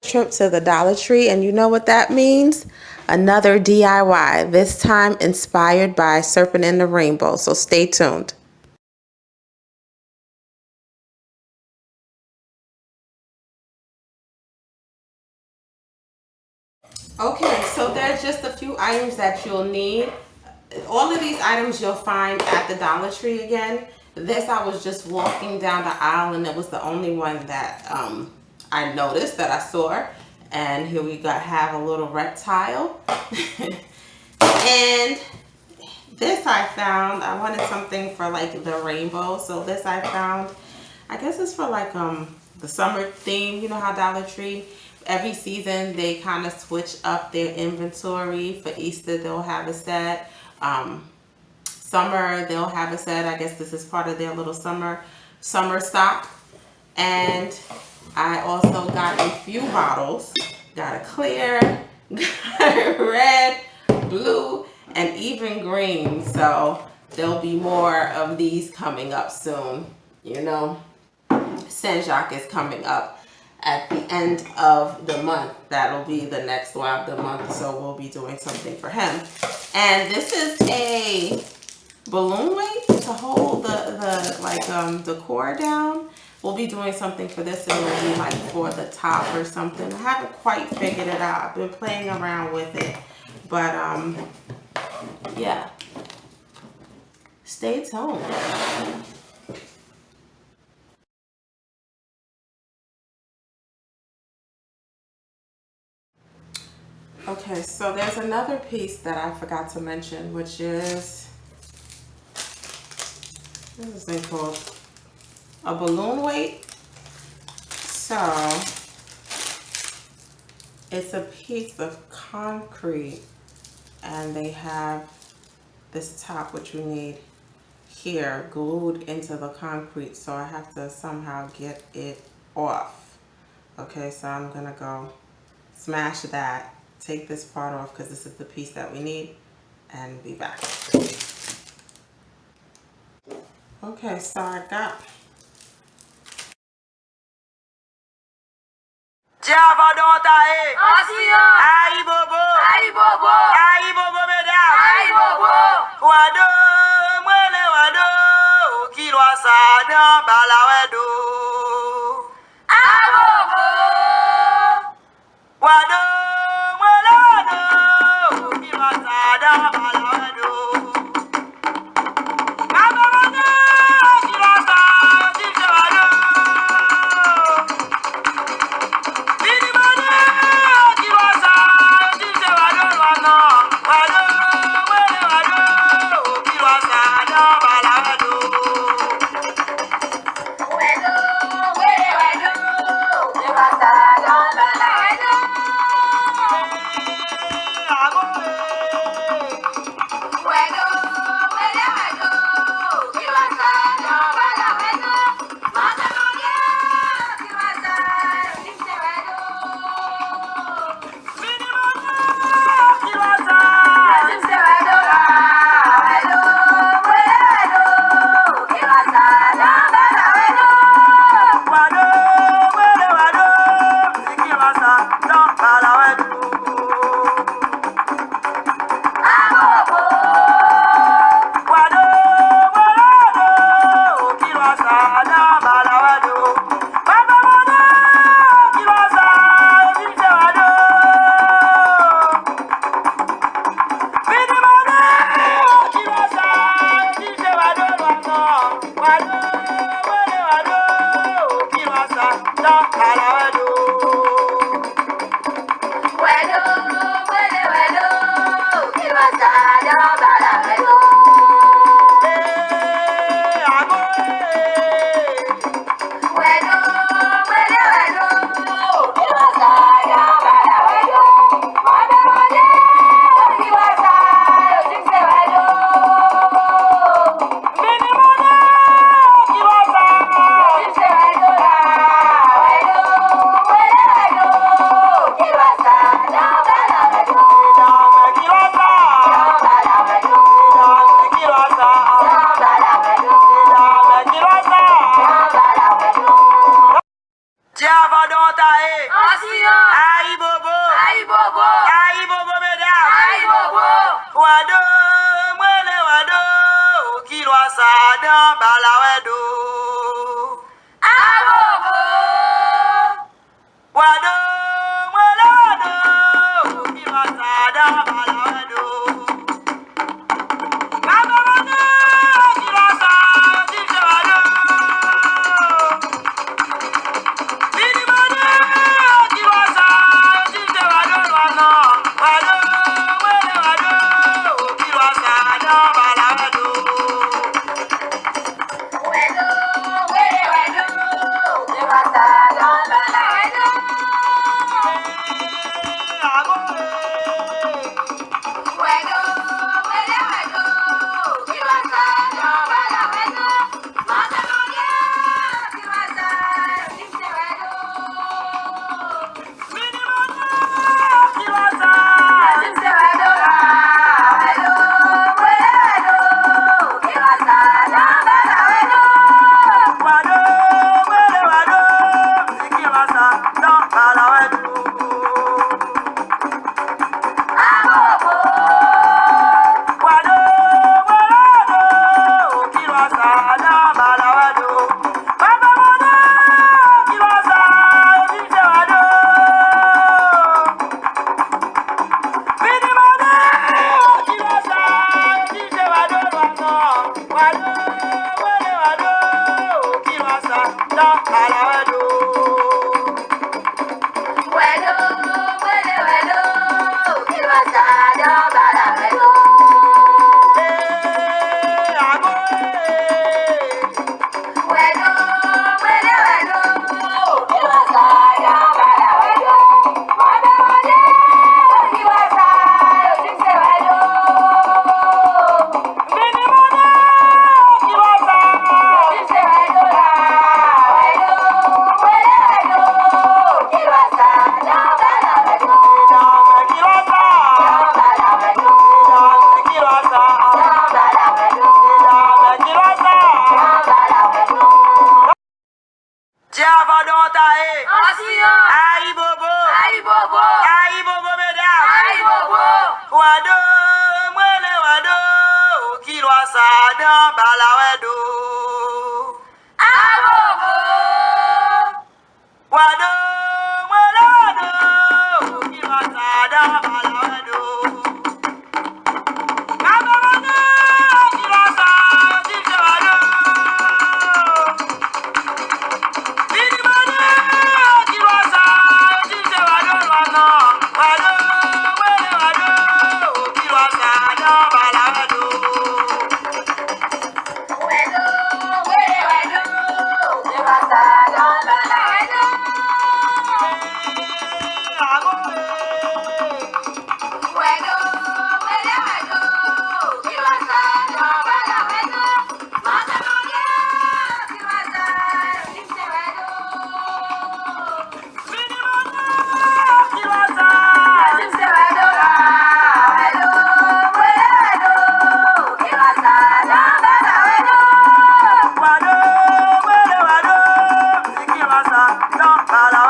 Trip to the Dollar Tree, and you know what that means? Another DIY, this time inspired by Serpent in the Rainbow, so stay tuned. Okay, so there's just a few items that you'll need. All of these items you'll find at the Dollar Tree again. This, I was just walking down the aisle and it was the only one that I noticed, that I saw. And here we have a little reptile. And this I found, I wanted something for like the rainbow. So this I found, I guess it's for like the summer theme. You know how Dollar Tree, every season they kind of switch up their inventory. For Easter they'll have a set. Summer they'll have a set. I guess this is part of their little summer stock. And I also got a few bottles. Got a clear, got a red, blue, and even green. So there'll be more of these coming up soon. You know, Saint Jacques is coming up at the end of the month. That'll be the next one of the month, so we'll be doing something for him. And this is a balloon weight to hold the cord down. We'll be doing something for this, and it'll be like for the top or something. I haven't quite figured it out. I've been playing around with it, but yeah, stay tuned. Okay, so there's another piece that I forgot to mention, which is, what is this thing called? A balloon weight. So it's a piece of concrete, and they have this top, which we need here, glued into the concrete. So I have to somehow get it off. Okay, so I'm gonna go smash that, take this part off because this is the piece that we need, and be back. Okay, so I got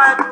Don't